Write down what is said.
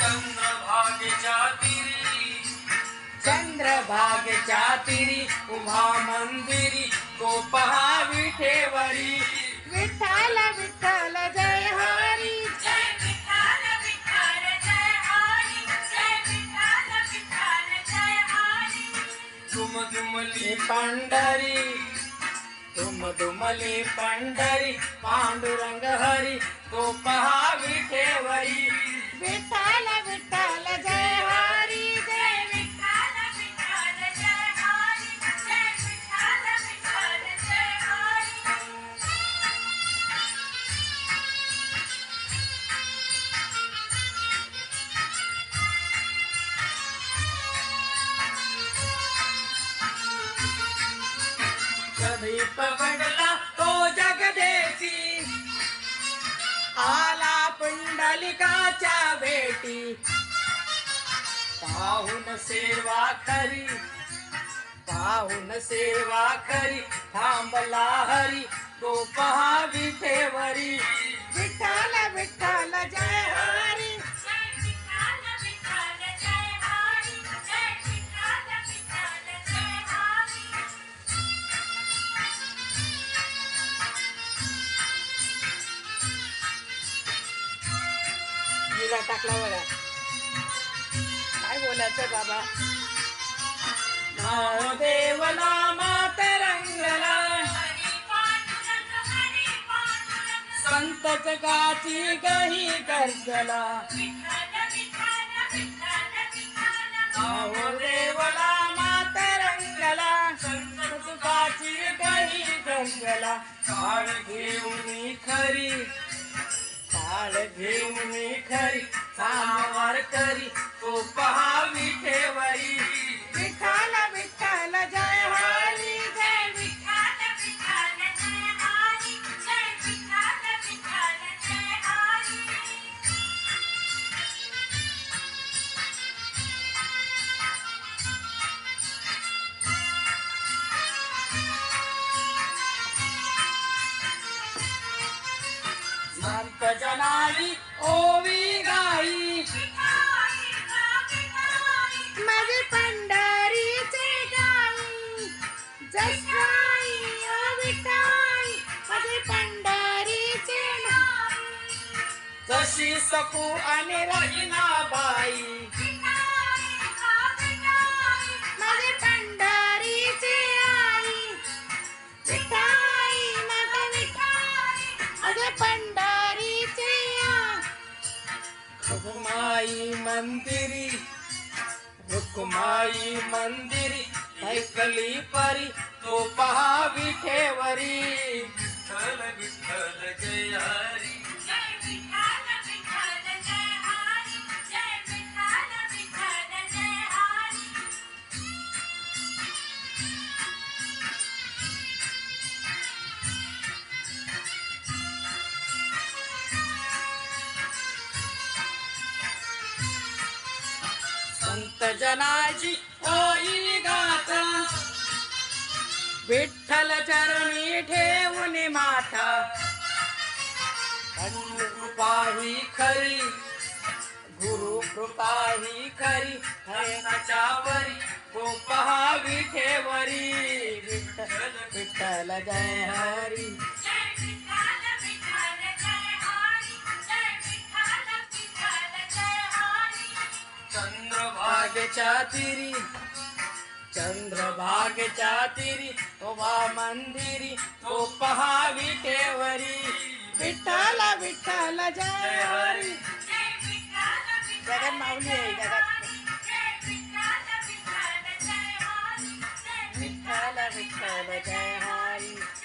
चंद्रभागेच्या तीरी, चंद्रभागेच्या तीरी उभा मंदिरी तो पहा विठेवरी. विठ्ठल विठ्ठल जय हरी, जय विठ्ठल विठ्ठल जय हरी, जय विठ्ठल विठ्ठल जय हरी. दुमदुमली पंढरी, दुमदुमली पंढरी पांडुरंग हरी तो पहा विठेवरी. विठ्ठल विठ्ठल जय हरी, जय विठ्ठल विठ्ठल जय हरी, जय विठ्ठल विठ्ठल जय हरी. कधी पकडला तो जगदेशी आला पुंडलिकाच्या भेटी. पाहून सेवा खरी, पाहून सेवा खरी थांबला हरी तो पहा विठेवरी. विठ्ठल विठ्ठल जय हरी. जय विठ्ठल विठ्ठल जय हरी, जय विठ्ठल विठ्ठल जय हरी. हिला टाकला बघा. काय बोलायचं बाबा. नाव देव नामात रंगला हरी पांडुरंग, हरी पांडुरंग. संत जगाची गही गर्जला. विठ्ठल विठ्ठल विठ्ठल विठ्ठल. नाव देव नामात रंगला संत जगाची गही गर्जला. काळ घेऊन खरी, काळ घेऊन खरी सामार करी तो पहा विठेवरी. विठ्ठल विठ्ठल जय हरी, जय विठ्ठल विठ्ठल जय हरी, जय विठ्ठल विठ्ठल जय हरी. संत जनाली ओवी गाई विठाई ग विठाई. माझे पंढरीचे गाई. जसाई ओ विठाई, माझे पंढरीचे गाई. जशी सकू आणि रहिनाबाई. विठाई ग विठाई. माझे पंढरीचे आई. विठाई माझे विठाई, माझे पंढरीचे आई. रुक्माई मंदिरी, रुक्माई मंदिरी ऐकली परी तो पहा विठेवरी. विठ्ठल विठ्ठल जय हरी, जय विठ्ठल विठ्ठल जय हरी, जय विठ्ठल विठ्ठल जय हरी. संत जनाची ओई गाथा विठ्ठल चरणी ठेवून माथा. गुरु कृपा ही खरी, गुरु कृपा ही खरी हरणाच्या वरी तो पहा विठेवरी. विठ्ठल विठ्ठल जय हरी. जय विठ्ठल विठ्ठल जय हरी, जय विठ्ठल विठ्ठल जय हरी. चंद्रभागेच्या तीरी, चंद्रभागेच्या तीरी उभा मंदिरी तो पहा विठेवरी. विठ्ठल विठ्ठल जय हरी. जय विठ्ठल विठ्ठल जगत माऊली आहे जगत. जय विठ्ठल विठ्ठल जय हरी, जय विठ्ठल विठ्ठल जय